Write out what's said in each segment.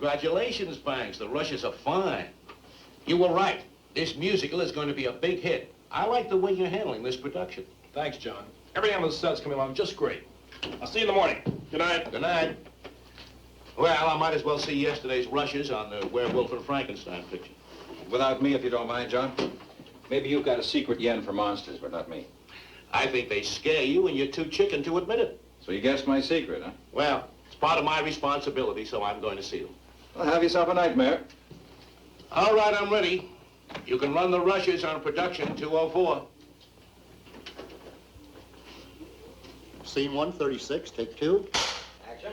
Congratulations, Banks. The rushes are fine. You were right. This musical is going to be a big hit. I like the way you're handling this production. Thanks, John. Everything on the set's coming along just great. I'll see you in the morning. Good night. Good night. Well, I might as well see yesterday's rushes on the Werewolf and Frankenstein picture. Without me, if you don't mind, John. Maybe you've got a secret yen for monsters, but not me. I think they scare you and you're too chicken to admit it. So you guessed my secret, huh? Well, it's part of my responsibility, so I'm going to see them. Well, have yourself a nightmare. All right, I'm ready. You can run the rushes on production 204. Scene 136, take 2. Action.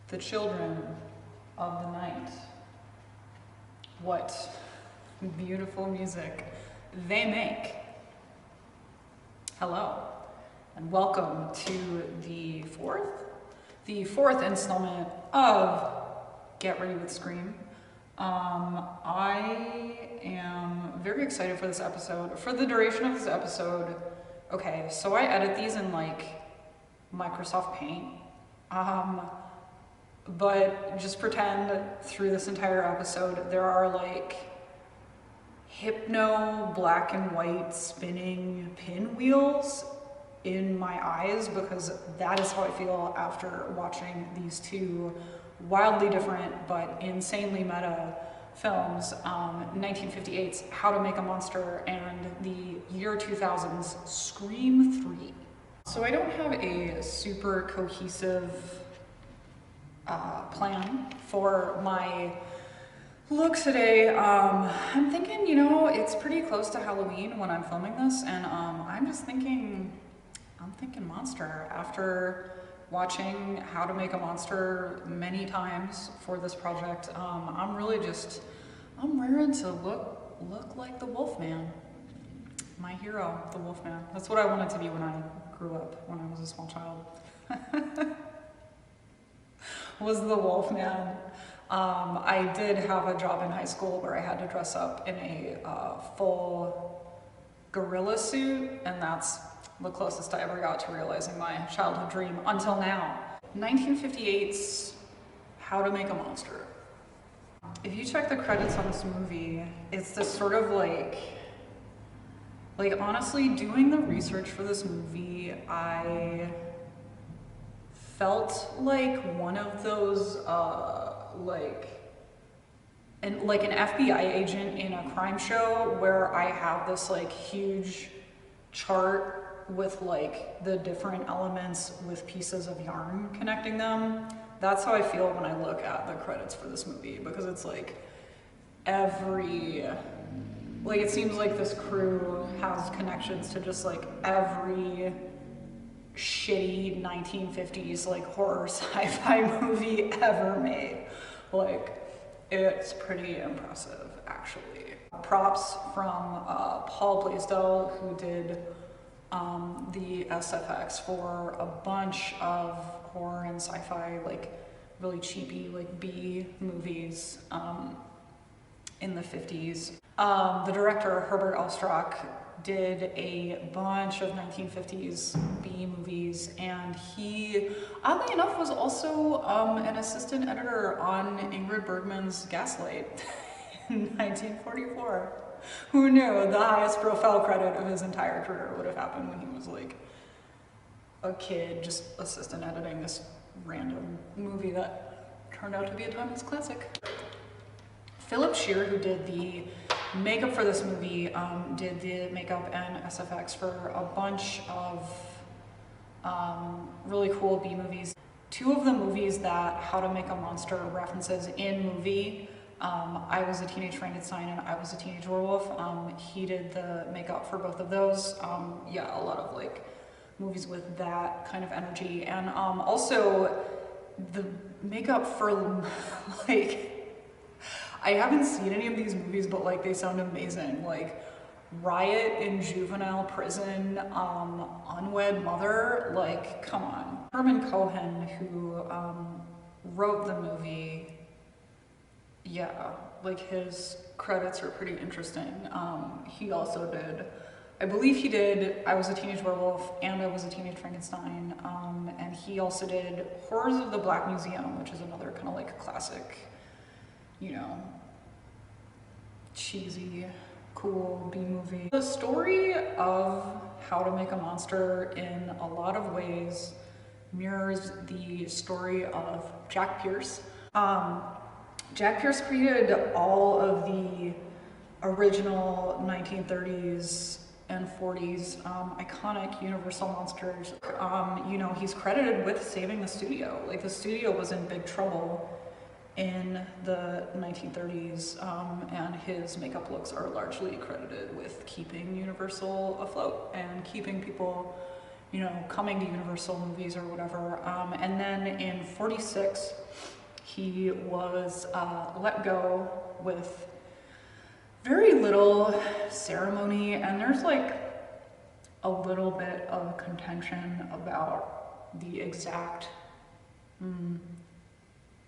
The children of the night. What beautiful music they make. Hello, and welcome to the fourth installment of Get Ready with Scream. I am very excited for this episode. For the duration of this episode, okay, so I edit these in like Microsoft Paint. But just pretend through this entire episode there are like hypno black and white spinning pinwheels in my eyes, because that is how I feel after watching these two wildly different but insanely meta films, 1958's How to Make a Monster and the year 2000's Scream 3. So I don't have a super cohesive plan for my look today. I'm thinking, you know, it's pretty close to Halloween when I'm filming this, and I'm thinking monster. After watching How to Make a Monster many times for this project, I'm raring to look like the Wolfman, my hero, the Wolfman. That's what I wanted to be when I grew up, when I was a small child. Was the Wolfman. I did have a job in high school where I had to dress up in a full gorilla suit, and that's the closest I ever got to realizing my childhood dream until now. 1958's How to Make a Monster. If you check the credits on this movie, it's this sort of like honestly, doing the research for this movie, I felt like one of those an FBI agent in a crime show where I have this like huge chart with like the different elements with pieces of yarn connecting them. That's how I feel when I look at the credits for this movie, because it's like it seems like this crew has connections to just like every shitty 1950s like horror sci-fi movie ever made. Like, it's pretty impressive, actually. Props from Paul Blaisdell, who did the SFX for a bunch of horror and sci-fi, like really cheapy, like B movies in the 50s. The director, Herbert L. Strock, did a bunch of 1950s B movies, and he, oddly enough, was also an assistant editor on Ingrid Bergman's Gaslight in 1944. Who knew the highest profile credit of his entire career would have happened when he was like a kid, just assistant editing this random movie that turned out to be a timeless classic. Philip Shear, who did the makeup for this movie, did the makeup and SFX for a bunch of really cool B movies. Two of the movies that How to Make a Monster references in movie I Was a Teenage Frankenstein and I Was a Teenage Werewolf. He did the makeup for both of those. Yeah, a lot of like movies with that kind of energy. And also the makeup for like, I haven't seen any of these movies, but like they sound amazing. Like Riot in Juvenile Prison, Unwed Mother, like come on. Herman Cohen, who wrote the movie, yeah, like his credits are pretty interesting. He also did, I believe he did I Was a Teenage Werewolf and I Was a Teenage Frankenstein, and he also did Horrors of the Black Museum, which is another kind of like classic, you know, cheesy, cool B-movie. The story of How to Make a Monster in a lot of ways mirrors the story of Jack Pierce. Jack Pierce created all of the original 1930s and 40s iconic Universal monsters. You know, he's credited with saving the studio. Like the studio was in big trouble in the 1930s, and his makeup looks are largely credited with keeping Universal afloat and keeping people, you know, coming to Universal movies or whatever. And then in 46, he was let go with very little ceremony, and there's like a little bit of contention about the exact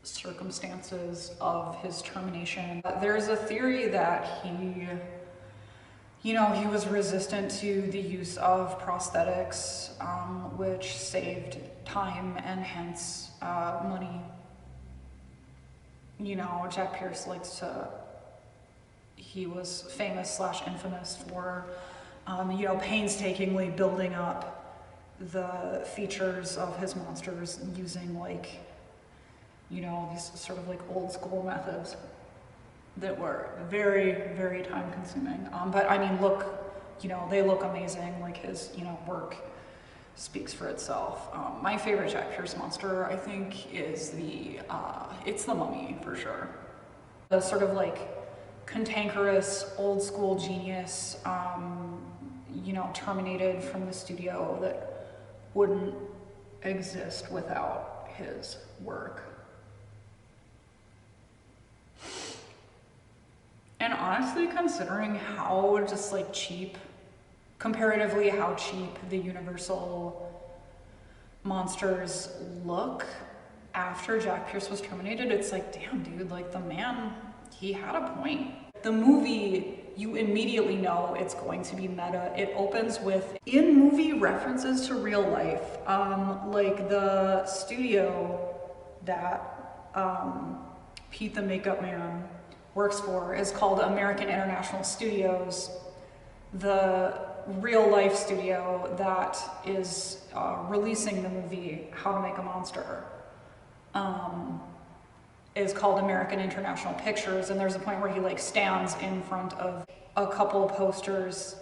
circumstances of his termination. There's a theory that he, you know, he was resistant to the use of prosthetics, which saved time and hence money. You know, Jack Pierce likes to, he was famous slash infamous for, you know, painstakingly building up the features of his monsters using like, you know, these sort of like old school methods that were very, very time consuming. But I mean, look, you know, they look amazing. Like his, you know, work speaks for itself. My favorite Jack Pierce monster, I think, is it's the Mummy for sure. The sort of like cantankerous old school genius, you know, terminated from the studio that wouldn't exist without his work. And honestly, considering how just like cheap, comparatively how cheap the Universal monsters look after Jack Pierce was terminated, it's like, damn dude, like the man, he had a point. The movie, you immediately know it's going to be meta. It opens with in-movie references to real life. Like the studio that Pete the Makeup Man works for is called American International Studios. The real life studio that is releasing the movie How to Make a Monster is called American International Pictures, and there's a point where he like stands in front of a couple posters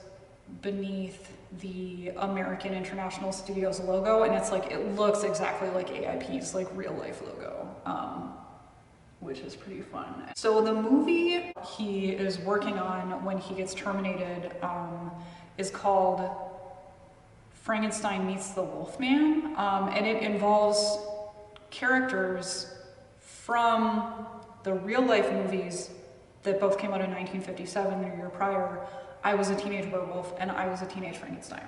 beneath the American International Studios logo, and it's like, it looks exactly like AIP's like real life logo. Which is pretty fun. So the movie he is working on when he gets terminated is called Frankenstein Meets the Wolfman, and it involves characters from the real life movies that both came out in 1957, the year prior, I Was a Teenage Werewolf and I Was a Teenage Frankenstein.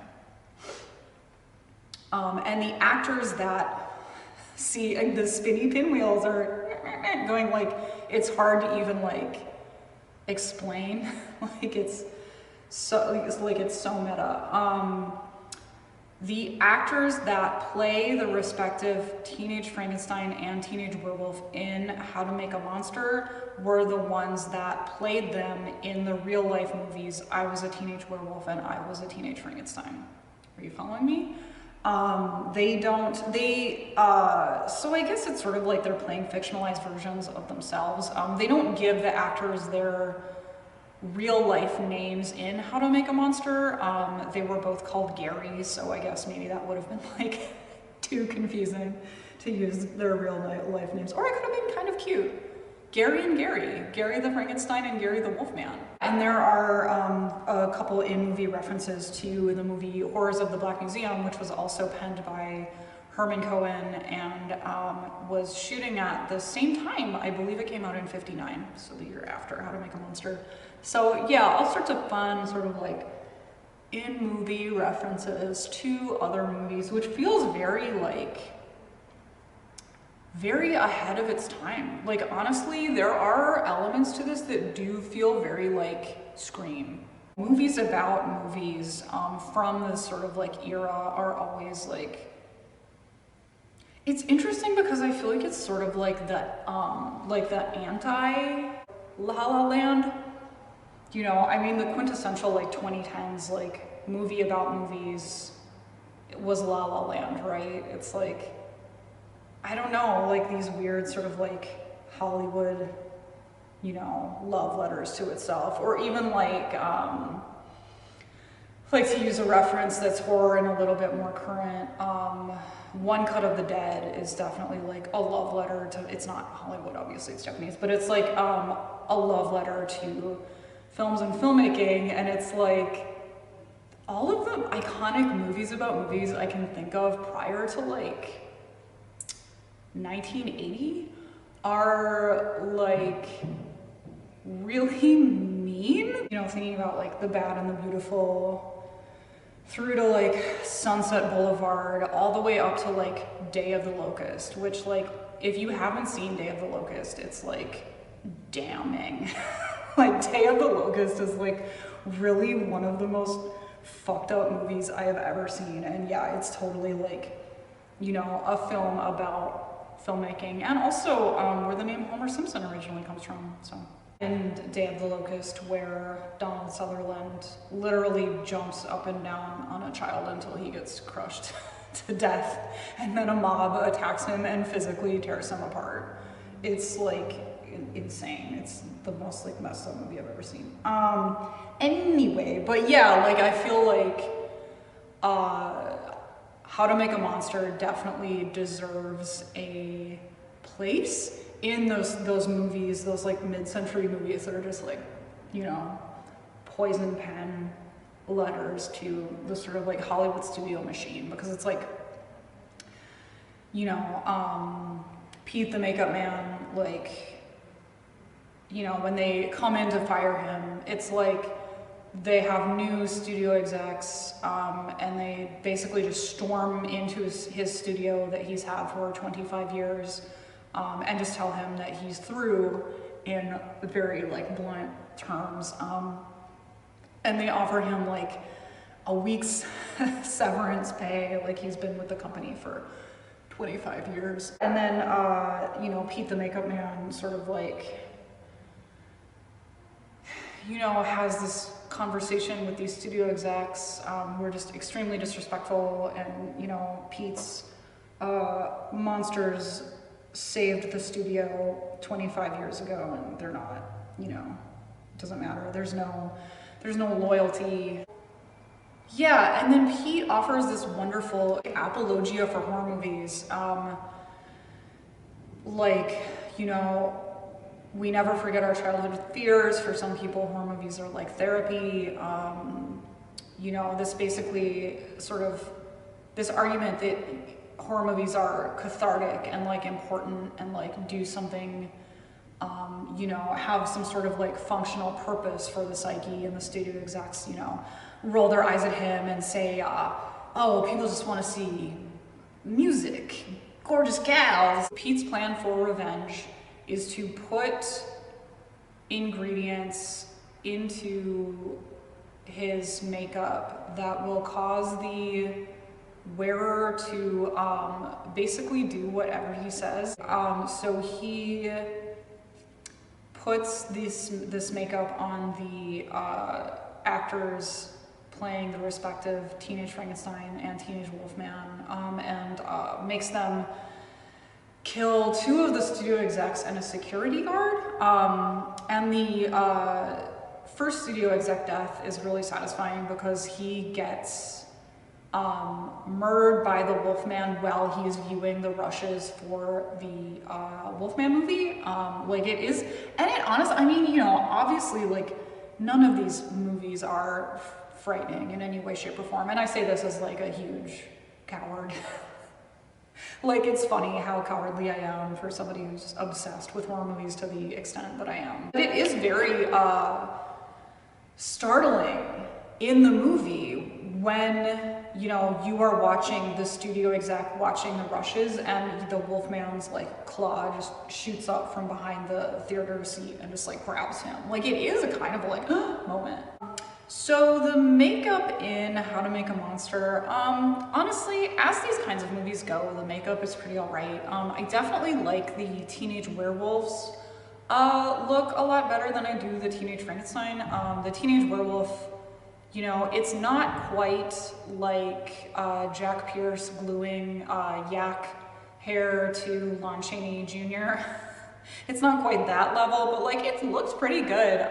And the actors that see the spinny pinwheels are going like, it's hard to even like explain. Like it's so meta. The actors that play the respective Teenage Frankenstein and Teenage Werewolf in How to Make a Monster were the ones that played them in the real life movies I Was a Teenage Werewolf and I Was a Teenage Frankenstein. Are you following me? So I guess it's sort of like they're playing fictionalized versions of themselves. They don't give the actors their real life names in How to Make a Monster. They were both called Gary, so I guess maybe that would have been like too confusing to use their real life names. Or it could have been kind of cute. Gary and Gary the Frankenstein and Gary the Wolfman. And there are a couple in-movie references to the movie Horrors of the Black Museum, which was also penned by Herman Cohen and was shooting at the same time. I believe it came out in '59, so the year after How to Make a Monster. So yeah, all sorts of fun sort of like in-movie references to other movies, which feels very ahead of its time. Like honestly, there are elements to this that do feel very like Scream. Movies about movies from this sort of like era are always like, it's interesting because I feel like it's sort of like the anti La La Land. You know, I mean, the quintessential like 2010s like movie about movies was La La Land, right? It's like, I don't know, like these weird sort of like Hollywood, you know, love letters to itself, or even like to use a reference that's horror and a little bit more current. One Cut of the Dead is definitely like a love letter to, it's not Hollywood, obviously it's Japanese, but it's like a love letter to films and filmmaking, and it's like all of the iconic movies about movies I can think of prior to like 1980 are like really mean. You know, thinking about like The Bad and the Beautiful through to like Sunset Boulevard, all the way up to like Day of the Locust, which like if you haven't seen Day of the Locust, it's like damning. Like Day of the Locust is like really one of the most fucked up movies I have ever seen, and yeah, it's totally like, you know, a film about filmmaking, and also where the name Homer Simpson originally comes from. So in Day of the Locust, where Donald Sutherland literally jumps up and down on a child until he gets crushed to death, and then a mob attacks him and physically tears him apart. It's like insane. It's the most like messed up movie I've ever seen. Anyway, but yeah, like I feel like How to Make a Monster definitely deserves a place in those movies, those like mid-century movies that are just like, you know, poison pen letters to the sort of like Hollywood studio machine, because it's like, you know, Pete the Makeup Man, like, you know, when they come in to fire him, it's like they have new studio execs and they basically just storm into his studio that he's had for 25 years and just tell him that he's through in very like blunt terms. And they offer him like a week's severance pay, like he's been with the company for 25 years. And then, you know, Pete the Makeup Man sort of like, you know, has this conversation with these studio execs who are just extremely disrespectful, and, you know, Pete's monsters saved the studio 25 years ago, and they're not, you know, it doesn't matter. There's no loyalty. Yeah, and then Pete offers this wonderful apologia for horror movies. Like, you know, we never forget our childhood fears. For some people, horror movies are like therapy. You know, this basically sort of, this argument that horror movies are cathartic and like important and like do something, you know, have some sort of like functional purpose for the psyche, and the studio execs, you know, roll their eyes at him and say, oh, people just want to see music, gorgeous cows. Pete's plan for revenge is to put ingredients into his makeup that will cause the wearer to basically do whatever he says. So he puts this makeup on the actors playing the respective Teenage Frankenstein and Teenage Wolfman, and makes them kill two of the studio execs and a security guard. And the first studio exec death is really satisfying because he gets murdered by the Wolfman while he's viewing the rushes for the Wolfman movie. Like it is, and it honestly, I mean, you know, obviously like none of these movies are frightening in any way, shape, or form. And I say this as like a huge coward. Like it's funny how cowardly I am for somebody who's obsessed with horror movies to the extent that I am. But it is very startling in the movie when, you know, you are watching the studio exec watching the rushes and the Wolfman's like claw just shoots up from behind the theater seat and just like grabs him. Like it is a kind of like moment. So the makeup in How to Make a Monster, honestly, as these kinds of movies go, the makeup is pretty all right. I definitely like the teenage werewolves look a lot better than I do the teenage Frankenstein. The teenage werewolf, you know, it's not quite like Jack Pierce gluing yak hair to Lon Chaney Jr. It's not quite that level, but like it looks pretty good.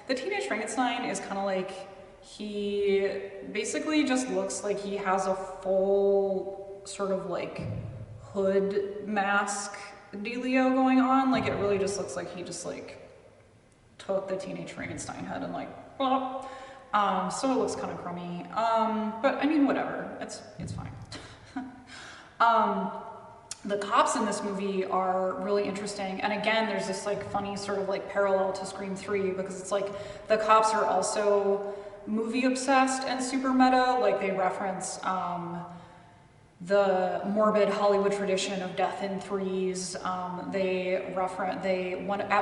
The teenage Frankenstein is kind of like, he basically just looks like he has a full sort of like hood mask dealio going on. Like it really just looks like he just like took the teenage Frankenstein head and like, well, so it looks kind of crummy. But I mean, whatever, it's fine. The cops in this movie are really interesting. And again, there's this like funny sort of like parallel to Scream 3 because it's like the cops are also movie obsessed and super meta. Like they reference the morbid Hollywood tradition of death in threes. At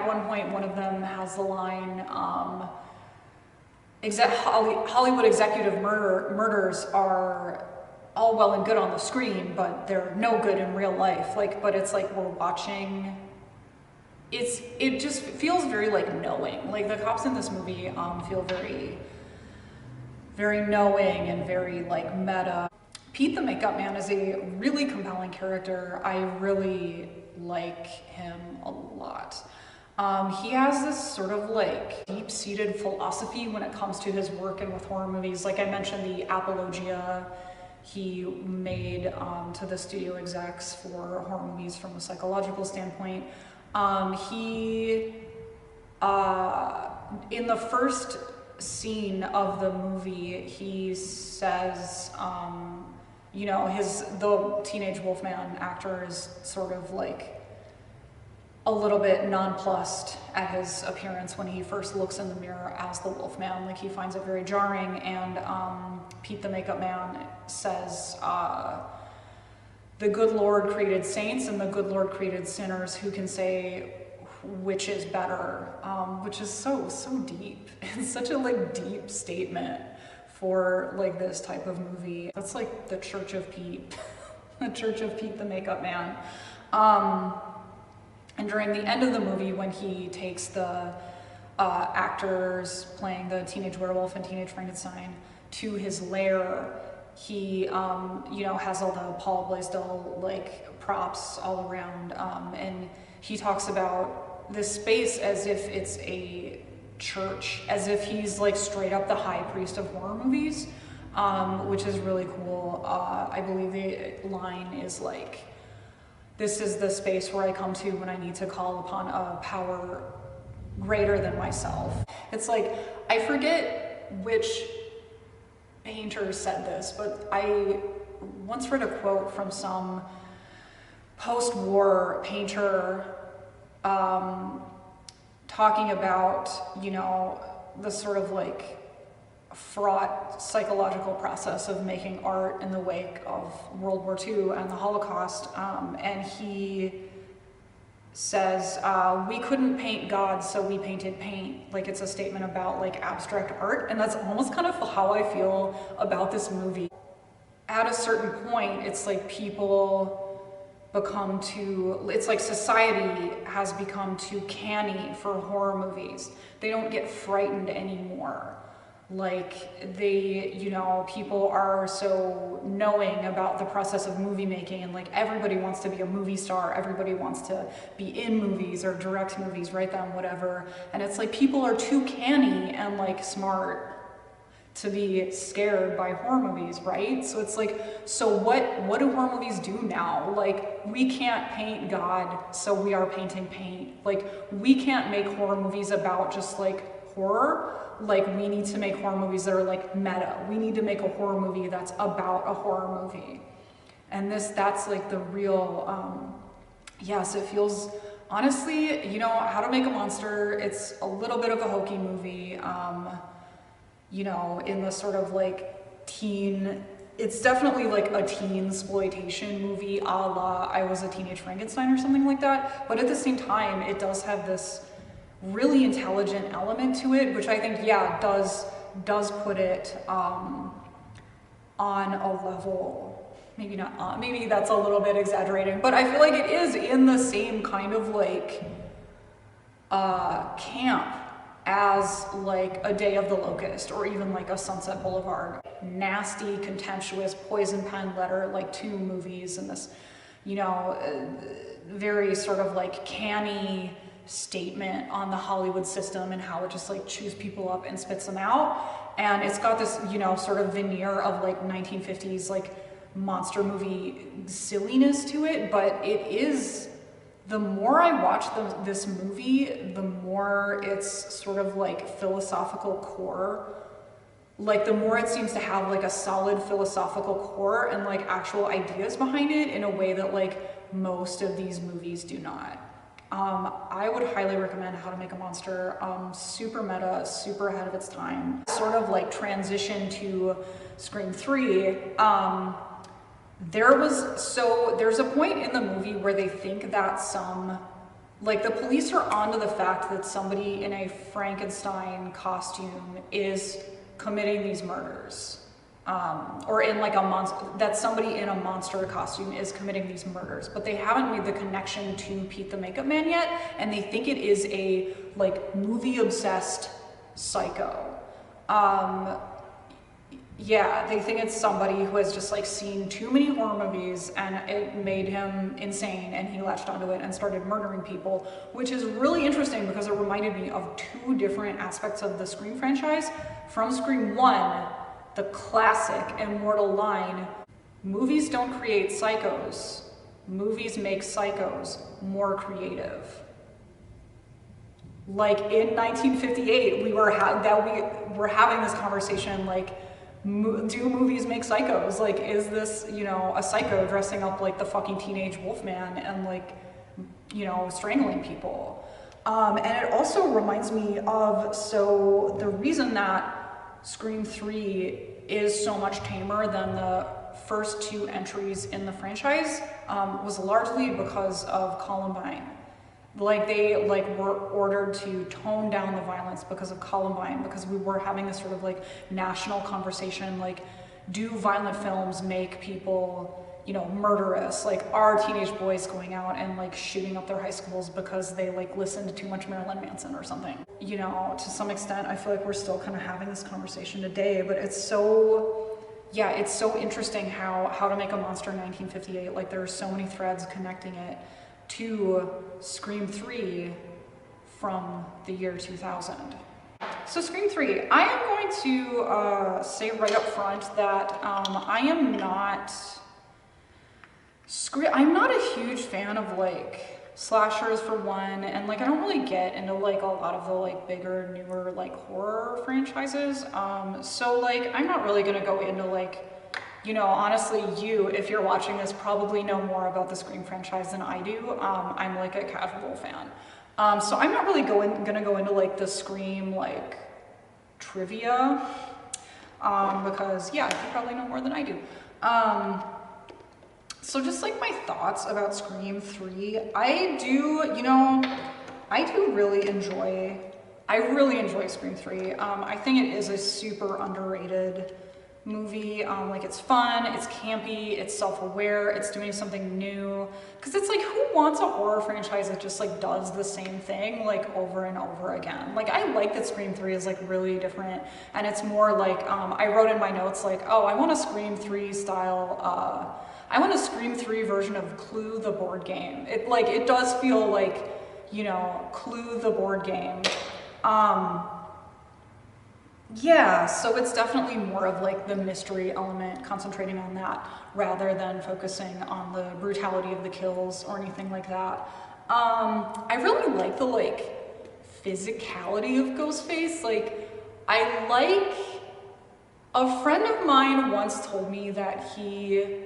one point, one of them has the line, Hollywood executive murders are all well and good on the screen, but they're no good in real life. Like, but it's like we're watching. It just feels very like knowing. Like the cops in this movie feel very, very knowing and very like meta. Pete the Makeup Man is a really compelling character. I really like him a lot. He has this sort of like deep-seated philosophy when it comes to his work and with horror movies. Like I mentioned, the apologia he made to the studio execs for horror movies from a psychological standpoint. In the first scene of the movie, he says, you know, the teenage Wolfman actor is sort of like a little bit nonplussed at his appearance when he first looks in the mirror as the Wolfman. Like he finds it very jarring, and Pete the Makeup Man says, the good Lord created saints and the good Lord created sinners. Who can say which is better? Which is so deep. It's such a like deep statement for like this type of movie. That's like the Church of Pete, the Church of Pete the Makeup Man. And during the end of the movie, when he takes the actors playing the teenage werewolf and teenage Frankenstein to his lair, he, you know, has all the Paul Blaisdell like props all around, and he talks about this space as if it's a church, as if he's like straight up the high priest of horror movies, which is really cool. I believe the line is like, "This is the space where I come to when I need to call upon a power greater than myself." It's like, I forget which painter said this, but I once read a quote from some post-war painter talking about, you know, the sort of like fraught psychological process of making art in the wake of World War II and the Holocaust, and he says, we couldn't paint God, so we painted paint. Like it's a statement about like abstract art, and that's almost kind of how I feel about this movie. At a certain point, it's like people become too, it's like society has become too canny for horror movies. They don't get frightened anymore. Like they, you know, people are so knowing about the process of movie making, and like everybody wants to be a movie star, everybody wants to be in movies or direct movies, write them, whatever. And it's like people are too canny and like smart to be scared by horror movies, right? So it's like, so what do horror movies do now? Like, we can't paint God, so we are painting paint. Like, we can't make horror movies about just like horror. Like, we need to make horror movies that are like meta. We need to make a horror movie that's about a horror movie. And that's like the real, yes, it feels, honestly, you know, How to Make a Monster, it's a little bit of a hokey movie, you know, in the sort of like teen, it's definitely like a teen exploitation movie a la I Was a Teenage Frankenstein or something like that. But at the same time, it does have this really intelligent element to it, which I think, yeah, does put it on a level, maybe not, maybe that's a little bit exaggerating, but I feel like it is in the same kind of like camp as like A Day of the Locust or even like a Sunset Boulevard. Nasty, contemptuous, poison pen letter, like two movies and this, you know, very sort of like canny statement on the Hollywood system and how it just like chews people up and spits them out. And it's got this, you know, sort of veneer of like 1950s like monster movie silliness to it, but it is, the more I watch this movie, the more it's sort of like philosophical core. Like, the more it seems to have like a solid philosophical core and like actual ideas behind it in a way that like most of these movies do not. I would highly recommend How to Make a Monster. Super meta, super ahead of its time. Sort of like transition to Scream 3. There's a point in the movie where they think that like the police are onto the fact that somebody in a Frankenstein costume is committing these murders. Or in like that somebody in a monster costume is committing these murders, but they haven't made the connection to Pete the Makeup Man yet, and they think it is a like movie-obsessed psycho. Yeah, they think it's somebody who has just like seen too many horror movies and it made him insane and he latched onto it and started murdering people, which is really interesting because it reminded me of two different aspects of the Scream franchise. From Scream 1, the classic immortal line, movies don't create psychos, movies make psychos more creative. Like in 1958, we were having this conversation like, do movies make psychos? Like, is this, you know, a psycho dressing up like the fucking teenage Wolfman and like, you know, strangling people? And it also reminds me of, so the reason that Scream 3 is so much tamer than the first two entries in the franchise was largely because of Columbine. Like, they like were ordered to tone down the violence because of Columbine, because we were having this sort of like national conversation, like, do violent films make people, you know, murderous? Like, are teenage boys going out and like shooting up their high schools because they like listened to too much Marilyn Manson or something? You know, to some extent, I feel like we're still kind of having this conversation today, but it's so, yeah, it's so interesting how to Make a Monster in 1958, like there are so many threads connecting it to Scream 3 from the year 2000. So Scream 3, I am going to say right up front that I'm not a huge fan of like slashers for one, and like I don't really get into like a lot of the like bigger, newer like horror franchises. So like I'm not really gonna go into like, you know, honestly, if you're watching this, probably know more about the Scream franchise than I do. I'm like a casual fan. So I'm not really gonna go into like the Scream like trivia, because yeah, you probably know more than I do. So just like my thoughts about Scream 3, I really enjoy Scream 3. I think it is a super underrated movie. Like, it's fun, it's campy, it's self-aware, it's doing something new. Because it's like, who wants a horror franchise that just like does the same thing like over and over again? Like, I like that Scream 3 is like really different, and it's more like, I wrote in my notes like, oh, I want a Scream 3 style, I want a Scream 3 version of Clue the board game. It does feel like, you know, Clue the board game. Yeah, so it's definitely more of like the mystery element, concentrating on that rather than focusing on the brutality of the kills or anything like that. I really like the like physicality of Ghostface. Like, I like, a friend of mine once told me that he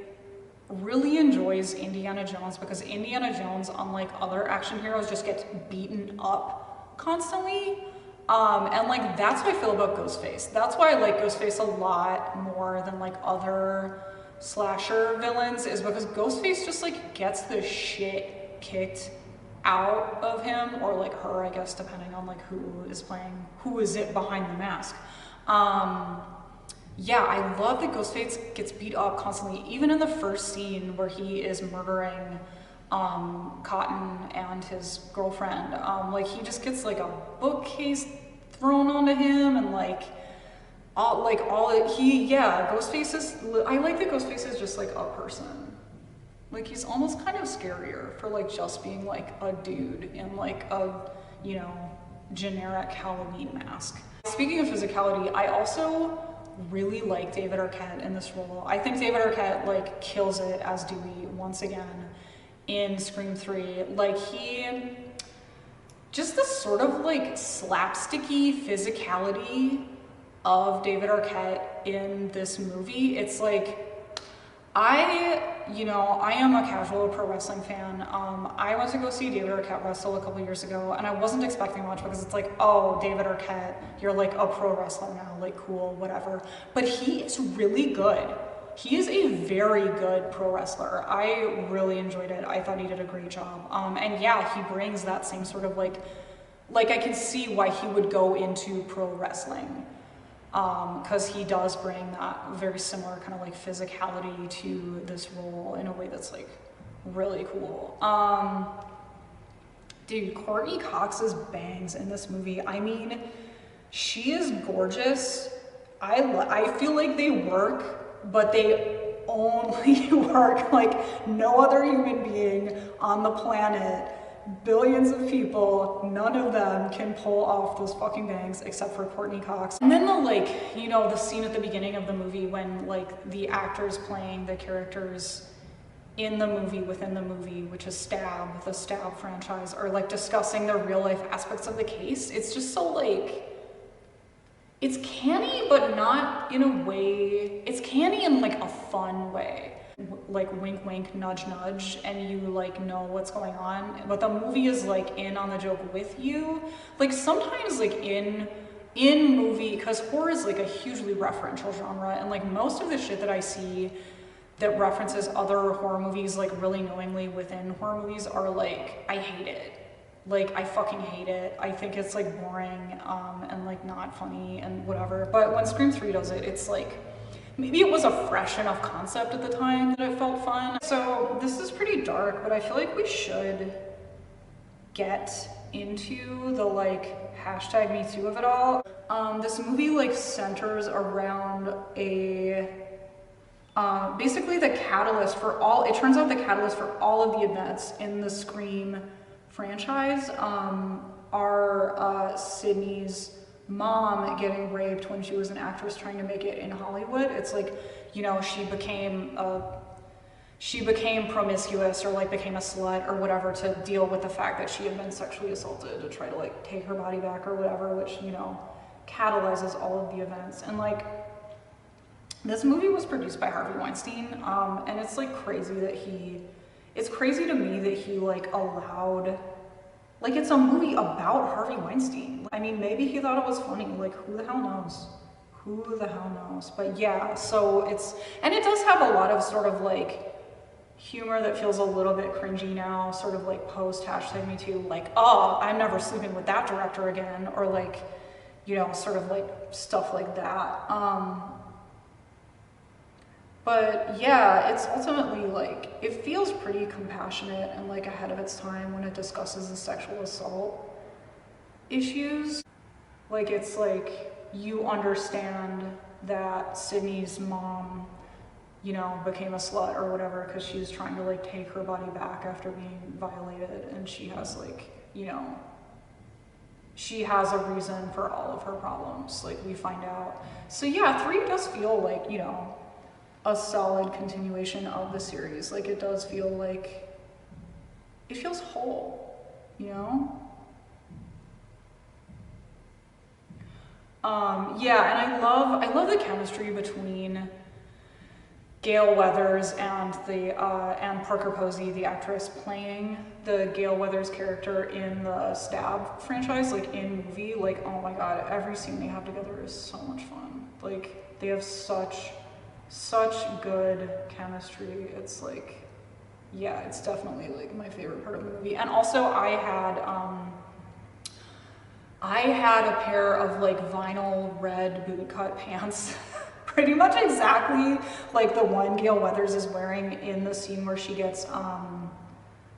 really enjoys Indiana Jones because Indiana Jones, unlike other action heroes, just gets beaten up constantly. And like that's how I feel about Ghostface. That's why I like Ghostface a lot more than like other slasher villains, is because Ghostface just like gets the shit kicked out of him, or like her, I guess, depending on like who is it behind the mask. Yeah, I love that Ghostface gets beat up constantly, even in the first scene where he is murdering Cotton and his girlfriend. Like he just gets like a bookcase thrown onto him, and Ghostface is, I like that Ghostface is just like a person. Like he's almost kind of scarier for like just being like a dude in like a, you know, generic Halloween mask. Speaking of physicality, I also really like David Arquette in this role. I think David Arquette like kills it as Dewey once again in Scream 3. Like just the sort of like slapsticky physicality of David Arquette in this movie. It's like, I am a casual pro wrestling fan. I went to go see David Arquette wrestle a couple years ago, and I wasn't expecting much because it's like, oh, David Arquette, you're like a pro wrestler now, like cool, whatever. But he is really good. He is a very good pro wrestler. I really enjoyed it. I thought he did a great job. And yeah, he brings that same sort of like I can see why he would go into pro wrestling. Because he does bring that very similar kind of like physicality to this role in a way that's like really cool. Dude, Courtney Cox's bangs in this movie, I mean, she is gorgeous. I feel like they work, but they only work like no other human being on the planet. Billions of people, none of them can pull off those fucking bangs except for Courtney Cox. And then the scene at the beginning of the movie when like the actors playing the characters in the movie within the movie, which is Stab, the Stab franchise, are like discussing the real life aspects of the case. It's just so like, it's canny, but not in a way, it's canny in like a fun way. Like wink wink nudge nudge, and you like know what's going on, but the movie is like in on the joke with you. Like sometimes like in movie, because horror is like a hugely referential genre, and like most of the shit that I see that references other horror movies like really knowingly within horror movies are like, I hate it. Like I fucking hate it. I think it's like boring and like not funny and whatever. But when Scream 3 does it, it's like, maybe it was a fresh enough concept at the time that it felt fun. So this is pretty dark, but I feel like we should get into the like hashtag Me Too of it all. This movie like centers around basically the catalyst for all, it turns out the catalyst for all of the events in the Scream franchise are Sydney's mom getting raped when she was an actress trying to make it in Hollywood. It's like, you know, she became promiscuous or like became a slut or whatever to deal with the fact that she had been sexually assaulted, to try to like take her body back or whatever, which, you know, catalyzes all of the events. And like, this movie was produced by Harvey Weinstein, and it's like crazy that it's crazy to me that he like allowed, like it's a movie about Harvey Weinstein. I mean, maybe he thought it was funny, like who the hell knows? Who the hell knows? But yeah, so and it does have a lot of sort of like humor that feels a little bit cringy now, sort of like post hashtag Me Too, like, oh, I'm never sleeping with that director again, or like, you know, sort of like stuff like that. But yeah, it's ultimately like, it feels pretty compassionate and like ahead of its time when it discusses the sexual assault issues. Like it's like, you understand that Sydney's mom, you know, became a slut or whatever because she was trying to like take her body back after being violated, and she has like, you know, she has a reason for all of her problems, like we find out. So yeah, 3 does feel like, you know, a solid continuation of the series. Like it does feel like, it feels whole, you know? Yeah, and I love the chemistry between Gale Weathers and and Parker Posey, the actress playing the Gale Weathers character in the Stab franchise, like in movie. Like, oh my god, every scene they have together is so much fun. Like, they have such good chemistry. It's like, yeah, it's definitely like my favorite part of the movie. And also, I had a pair of like vinyl red bootcut pants. Pretty much exactly like the one Gale Weathers is wearing in the scene where she gets,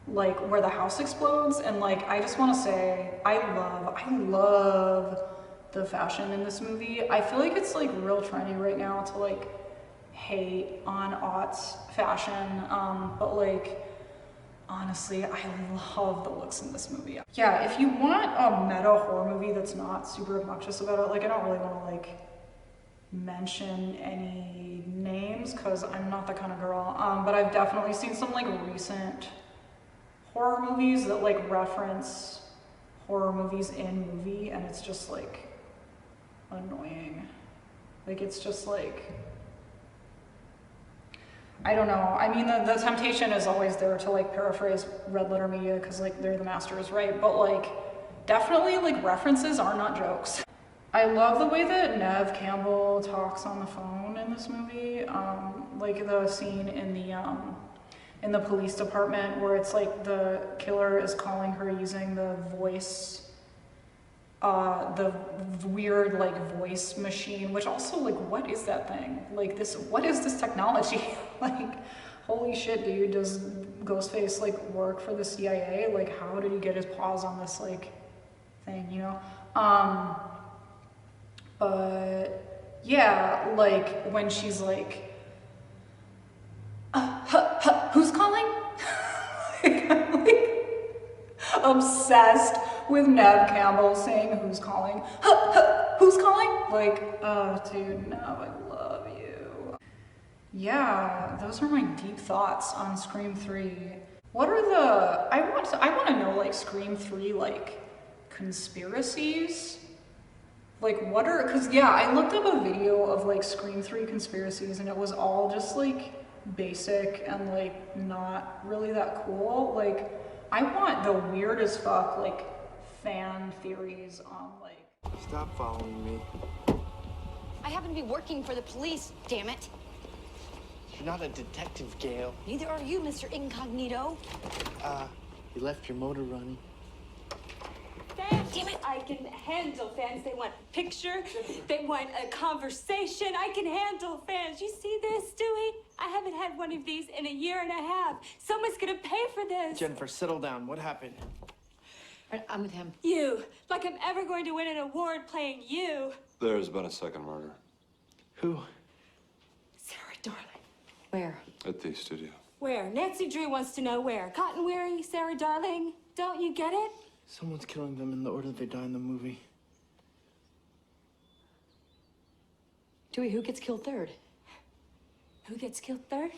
like where the house explodes. And like, I just want to say, I love the fashion in this movie. I feel like it's like real trendy right now to like hate on aughts fashion. But like, honestly, I love the looks in this movie. Yeah, if you want a meta horror movie that's not super obnoxious about it, like I don't really want to like mention any names because I'm not that kind of girl, but I've definitely seen some like recent horror movies that like reference horror movies in movie, and it's just like annoying. Like it's just like, I don't know. I mean, the temptation is always there to like paraphrase Red Letter Media because like they're the masters, right? But like definitely like references are not jokes. I love the way that Neve Campbell talks on the phone in this movie. Like the scene in the police department where it's like the killer is calling her using the voice, the weird like voice machine, which also like, what is that thing? Like what is this technology? Like, holy shit, dude, does Ghostface like work for the CIA? Like, how did he get his paws on this like thing, you know? But yeah, like when she's like, who's calling? Like, I'm like obsessed with Neve Campbell saying who's calling. Who's calling? Like, oh dude, Neve, I love you. Yeah, those are my deep thoughts on Scream 3. What are the, I want to know like Scream 3 like conspiracies. Like what are, cause yeah, I looked up a video of like Scream 3 conspiracies and it was all just like basic and like not really that cool. Like I want the weird as fuck like fan theories on like. Stop following me. I happen to be working for the police, damn it. You're not a detective, Gale. Neither are you, Mr. Incognito. You left your motor running. Fans, Damn it. I can handle fans. They want a picture. They want a conversation. I can handle fans. You see this, Stewie? I haven't had one of these in a year and a half. Someone's gonna pay for this. Jennifer, settle down. What happened? I'm with him. You. Like I'm ever going to win an award playing you. There's been a second murder Who? Sarah, darling. Where? at the studio. Where? Nancy Drew wants to know where. Cotton Weary, Sarah, darling. Don't you get it? Someone's killing them in the order they die in the movie. Dewey, who gets killed third? Who gets killed third?